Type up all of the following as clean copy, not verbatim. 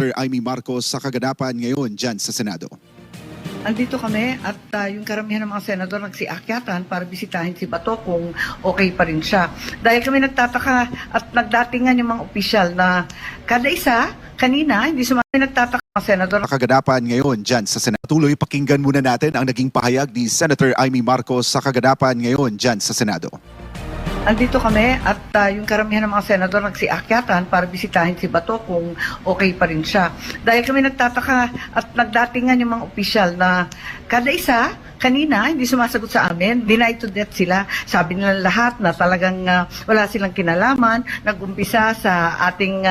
Senator Amy Marcos sa kaganapan ngayon dyan sa Senado. Andito kami at yung karamihan ng mga senador nagsiakyatan para bisitahin si Bato kung okay pa rin siya. Dahil kami nagtataka at nagdatingan yung mga opisyal na kada isa, kanina, hindi sumami nagtataka mga senador. Sa kaganapan ngayon dyan sa Senado. Tuloy pakinggan muna natin ang naging pahayag ni Senator Amy Marcos sa kaganapan ngayon dyan sa Senado. Andito kami at yung karamihan ng mga senador nagsiakyatan para bisitahin si Bato kung okay pa rin siya. Dahil kami nagtataka at nagdatingan yung mga opisyal na kada isa, kanina, hindi sumasagot sa amin, denied to death sila. Sabi nila lahat na talagang wala silang kinalaman. Nag-umpisa sa ating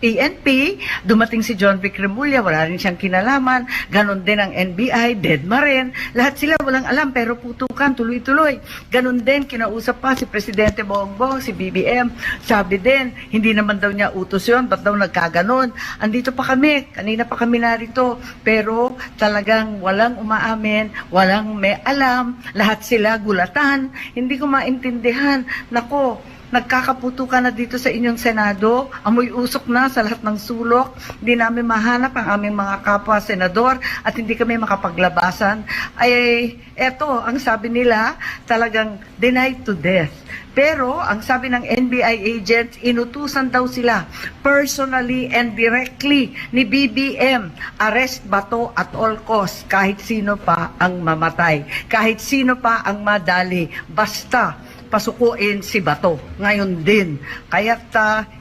PNP, dumating si John Vic Remulla, wala rin siyang kinalaman. Ganon din ang NBI, Dedma rin. Lahat sila walang alam pero putukan, tuloy-tuloy. Ganon din, kinausap pa si Presidente Bongbong, si BBM. Sabi din, hindi naman daw niya utos yun, ba't daw nagkaganon? Andito pa kami, kanina pa kami narito, pero talagang walang umaamin, walang may alam, lahat sila gulatan. Hindi ko maintindihan. Nako, nagkakaputukan na dito sa inyong Senado, amoy usok na sa lahat ng sulok, hindi namin mahanap ang aming mga kapwa senador at hindi kami makapaglabasan. Ay, eto, ang sabi nila, talagang denied to death. Pero, ang sabi ng NBI agents, inutusan daw sila personally and directly ni BBM, arrest Bato at all costs, kahit sino pa ang mamatay, kahit sino pa ang madali, basta pasukuin si Bato. Ngayon din. Kaya't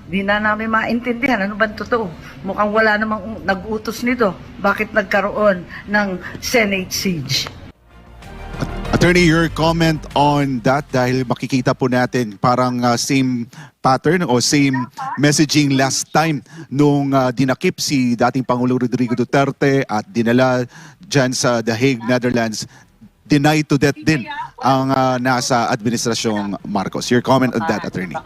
di na namin maintindihan ano ba totoo. Mukhang wala namang nag-utos nito. Bakit nagkaroon ng Senate siege? Attorney, your comment on that dahil makikita po natin parang same pattern o same messaging last time nung dinakip si dating Pangulong Rodrigo Duterte at dinala dyan sa The Hague, Netherlands. Denied to death din ang nasa administrasyong Marcos. Your comment on that, Attorney?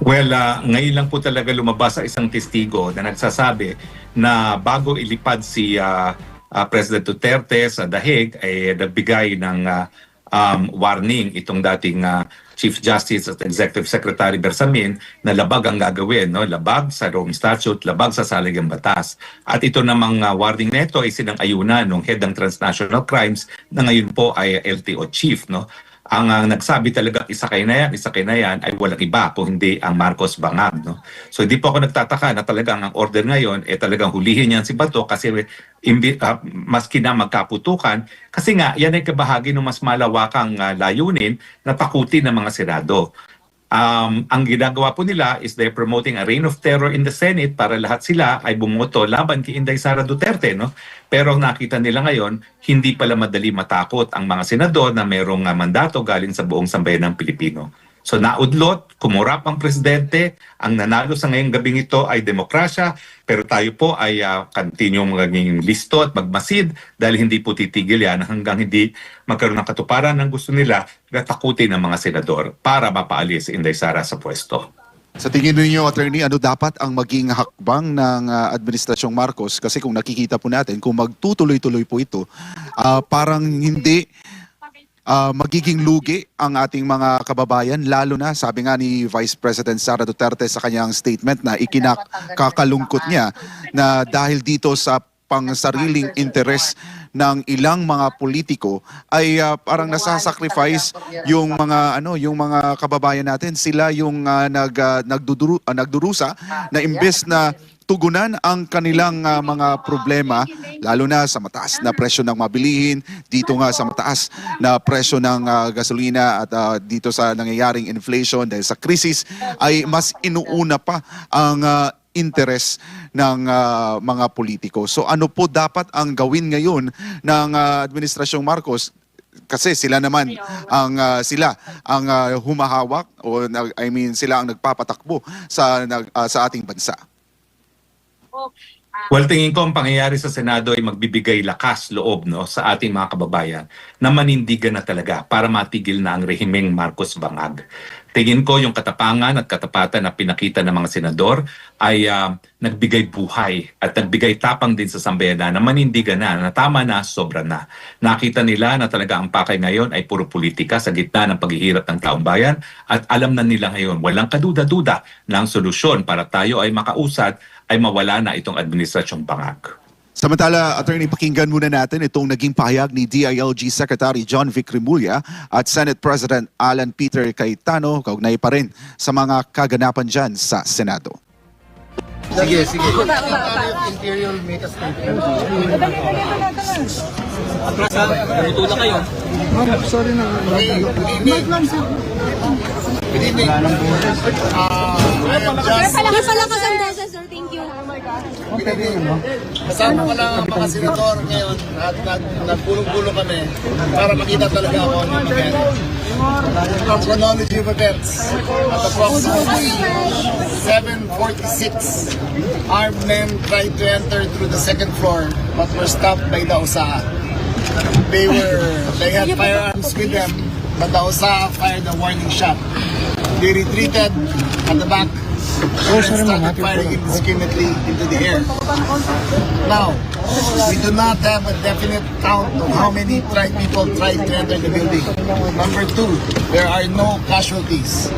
Well, ngayon lang po talaga lumabas sa isang testigo na nagsasabi na bago ilipad si President Duterte sa The Hague ay nagbigay ng warning itong dating Chief Justice at Executive Secretary Bersamin na labag ang gagawin, no? Labag sa Rome Statute, labag sa Saligang Batas. At ito namang warning neto ay sinang-ayunan ng head ng transnational crimes na ngayon po ay LTO chief, no? Ang nagsabi talaga isa kay na yan ay walang iba kung hindi ang Marcos Bangag, no? So hindi po ako nagtataka na talagang ang order ngayon talagang hulihin yan si Bato kasi maski na magkaputukan kasi nga yan ay kabahagi ng mas malawakang layunin na takutin ng mga senado. Ang ginagawa po nila is they're promoting a reign of terror in the Senate para lahat sila ay bumoto laban kay Inday Sara Duterte, no? Pero nakita nila ngayon, hindi pala madali matakot ang mga senador na mayroong mandato galing sa buong sambayan ng Pilipino. So naudlot, kumurap ang presidente, ang nanalo sa ngayong gabing ito ay demokrasya, pero tayo po ay continue maging listo at magmasid dahil hindi po titigil yan hanggang hindi magkaroon ng katuparan ng gusto nila na takutin ng mga senador para mapaalis si Inday Sara sa pwesto. Sa tingin ninyo, Attorney, ano dapat ang maging hakbang ng administrasyong Marcos? Kasi kung nakikita po natin, kung magtutuloy-tuloy po ito, parang hindi magiging lugi ang ating mga kababayan, lalo na sabi nga ni Vice President Sara Duterte sa kanyang statement na ikinakakalungkot niya na dahil dito sa pangsariling interes ng ilang mga politiko ay parang nasasacrifice yung mga kababayan natin, sila yung nagdurusa na imbes na tugunan ang kanilang mga problema, lalo na sa mataas na presyo ng mabilihin, dito nga sa mataas na presyo ng gasolina at dito sa nangyayaring inflation dahil sa krisis ay mas inuuna pa ang interes ng mga politiko. So ano po dapat ang gawin ngayon ng administrasyong Marcos? Kasi sila naman ang humahawak o sila ang nagpapatakbo sa ating bansa. Well, tingin ko ang pangyayari sa Senado ay magbibigay lakas loob, no, sa ating mga kababayan na manindigan na talaga para matigil na ang rehimeng Marcos Bangag. Tingin ko yung katapangan at katapatan na pinakita ng mga senador ay nagbigay buhay at nagbigay tapang din sa sambayanan na manindigan na tama na, sobra na. Nakita nila na talaga ang pakay ngayon ay puro politika sa gitna ng paghihirap ng taong bayan at alam na nila ngayon walang kaduda-duda na ang solusyon para tayo ay makausad ay mawala na itong administrasyong bangag. Samantala, Attorney, pakinggan muna natin itong naging pahayag ni DILG Secretary John Vic Remulla at Senate President Alan Peter Cayetano, kaugnay pa rin sa mga kaganapan dyan sa Senado. Sige. Imperial make a statement. Narito na kayo. Sorry na. Good evening. Sir. Thank you. Kasama ko lang ang mga senador ngayon at nagpulong-pulong kami para makita talaga ako ano yung nangyari. Ang chronology of events at approximately 7:46, armed men tried to enter through the second floor but were stopped by the USAA. They had firearms with them, but the USAA fired a warning shot. They retreated at the back and started firing indiscriminately into the air. Now, we do not have a definite count of how many people tried to enter the building. Number two, there are no casualties.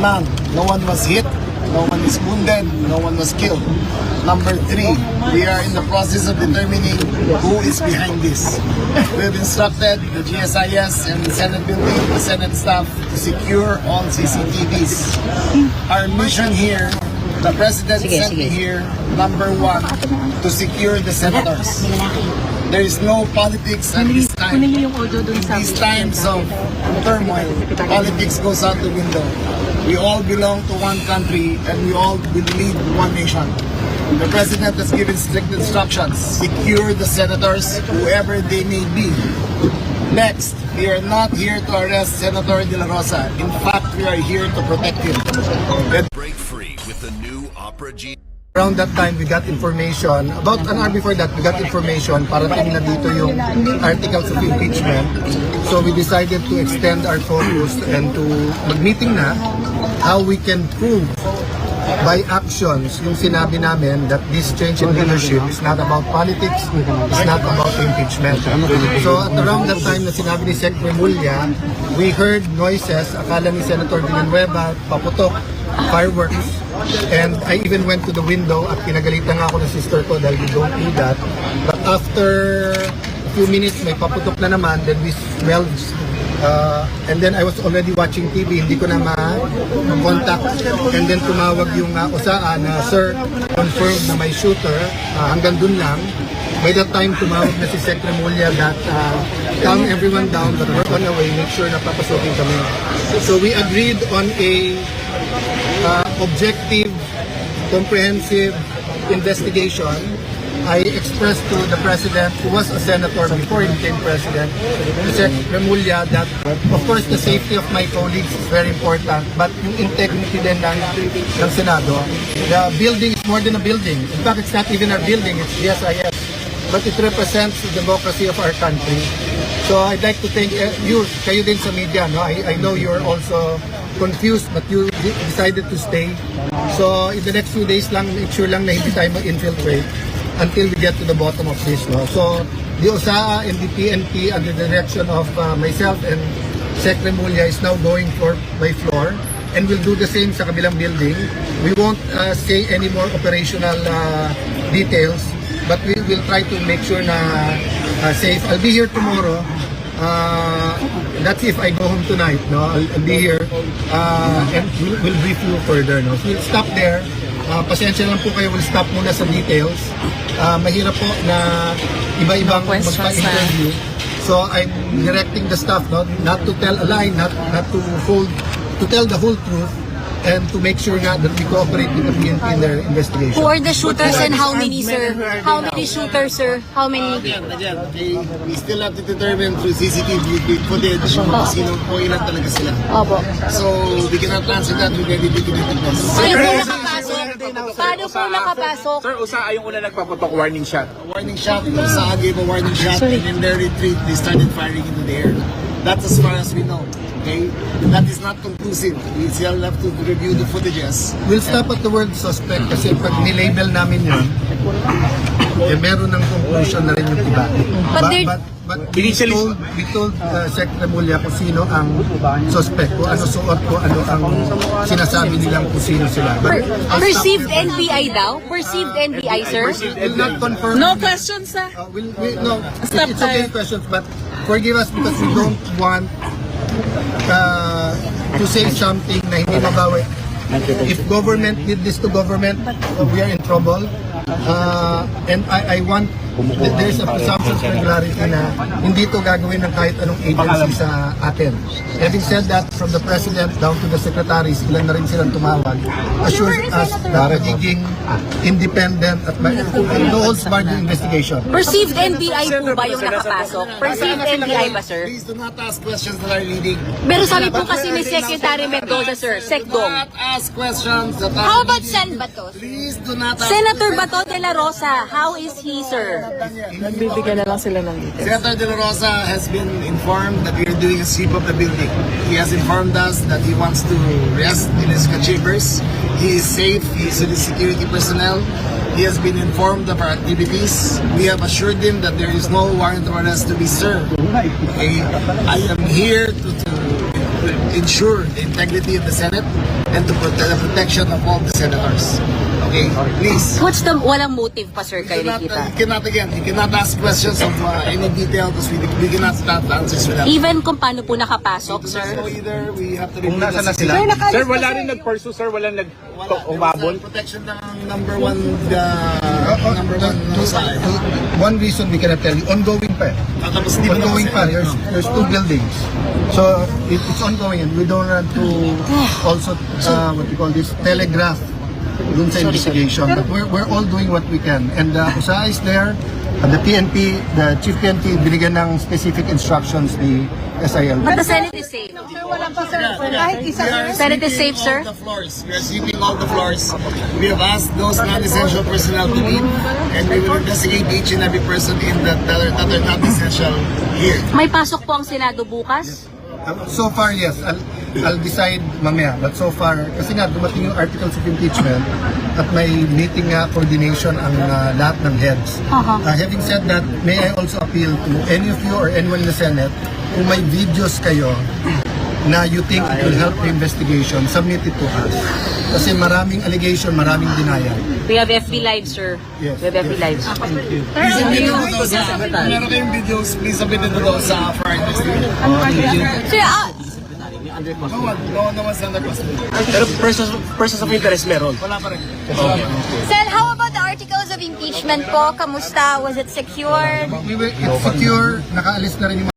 None. No one was hit. No one is wounded. No one was killed. Number three, we are in the process of determining who is behind this. We have instructed the GSIS and the Senate building, the Senate staff to secure all CCTVs. Our mission here, the President sent me here, number one, to secure the senators. There is no politics at this time. In these times of turmoil, politics goes out the window. We all belong to one country and we all will lead one nation. The President has given strict instructions. Secure the senators, whoever they may be. Next, we are not here to arrest Senator De La Rosa. In fact, we are here to protect him. Break free with the new Opera G. Around that time, we got information, about an hour before that, we got information, parating na dito yung articles of impeachment. So we decided to extend our focus and to mag-meeting na how we can prove by actions yung sinabi namin that this change in leadership is not about politics, it's not about impeachment. So at around that time na sinabi ni Sec. Remulla, we heard noises, akala ni Senator Villanueva, paputok, fireworks, and I even went to the window at pinagalitan nga ako ng sister ko dahil we don't do that. But after a few minutes, may paputok na naman, then we smelled and then I was already watching TV, hindi ko na ma-contact, and then tumawag yung USAA na, sir, confirm na may shooter, hanggang dun lang. By that time, tumawag na si Sec. Remulla that calm everyone down, but we're on our way, make sure na papasukin kami. So we agreed on a objective, comprehensive investigation. I expressed to the President, who was a senator before he became President, Sec. Remulla, that of course the safety of my colleagues is very important, but yung integrity din ng Senado. The building is more than a building. In fact, it's not even our building, it's GSIS. But it represents the democracy of our country. So I'd like to thank you, kayo din sa media. No? I know you're also confused, but you decided to stay. So in the next few days lang, make sure lang na hindi tayo mag-infiltrate until we get to the bottom of this. No? So the USAA and the PNP under the direction of myself and Sec. Remulla is now going floor by floor, and we'll do the same sa kabilang building. We won't say any more operational details, but we will try to make sure na safe. I'll be here tomorrow. That's if I go home tonight. No, I'll be here and we'll brief you further. No, so we'll stop there. Pasensya lang po kayo, we'll stop muna sa details. Mahirap po na iba-ibang magpa-interview. So I'm directing the staff, no, not to tell a lie, not to tell the whole truth, and to make sure nga that we cooperate with the PNP in their investigation. Who are the shooters and how many, sir? How many shooters, sir? How many? Again, okay, we still have to determine through CCTV footage kung sino po ilan talaga sila. Opo. So, we cannot answer that with any witness. Sino po nakapasok? Paano po nakapasok? Sir, USAA yung una nagpapatok warning shot. Warning shot, USAA gave a warning shot, and in their retreat, they started firing into the air. That's as far as we know. Okay? That is not conclusive. We still have to review the footages. We'll stop at the word suspect kasi pag nilabel namin yun, eh, meron ng conclusion na rin yung iba. But But Initially, we told Sec. Remulla kung sino ang suspect, kung ano suot, kung ano ang sinasabi nilang kung sino sila. But Perceived NBI daw? Perceived NBI, sir? will not confirm. No questions, sir. No, Stop it's okay questions, but forgive us because we don't want to say something na hindi mabawi. If government did this to government, we are in trouble. And I want there is a presumption of regularity na hindi to gagawin ng kahit anong agency sa atin. Having said that, from the President down to the secretaries, ilan na rin silang tumawag, assures us na magiging independent at no holds barred investigation. Perceived NBI po ba yung nakapasok? Perceived NBI ba, sir? Please do not ask questions that are leading. Pero sabi po kasi ni Secretary Mendoza, sir, Do Secdong. not ask questions that are How about leading. Sen Bato? Please do not ask Senator Bato de la Rosa, how is he, sir? Senator De La Rosa has been informed that we are doing a sweep of the building. He has informed us that he wants to rest in his chambers. He is safe. He is with his security personnel. He has been informed of our activities. We have assured him that there is no warrant of arrest to be served. Okay? I am here to ensure the integrity of the Senate and to protect the protection of all the senators. Okay? Please. What's the, walang motive pa, sir, kay You Nikita? cannot ask questions of any detail because we cannot start answers with that. Even kung paano po nakapasok, sir? So either we have to Kung repeat nasa na the sila, sir, wala rin nag-pursue, sir, walang umabol. protection ng number one side. one reason we cannot tell you, ongoing pa. Tapos hindi mo na Ongoing pa. There's two buildings. So it's ongoing and we don't want to also what we call this telegraph dun sa investigation. But we're all doing what we can. And USAA is there. And the PNP, the Chief PNP, binigyan ng specific instructions ni SIL. But the Senate is safe. Senate is safe, sir? All the floors. We are sweeping all the floors. We have asked those non-essential personnel to leave and we will investigate each and every person in that are not essential here. May pasok po ang Senado bukas? So far, yes. I'll decide mamaya. But so far, kasi nga dumating yung articles of impeachment at may meeting nga coordination ang lahat ng heads. Having said that, may I also appeal to any of you or anyone in the Senate kung may videos kayo na you think it will help the investigation, submit it to us. Kasi maraming allegation, maraming denial. We have FB Live, sir. Yes. We have FB Live. Meron kayong videos, please submit it to those for our investigation. Sir, No one's under custody. Pero persons of interest meron. Wala pa rin. Sen, how about the articles of impeachment po? Kamusta? Was it secured? It's secure, nakaalis na rin yung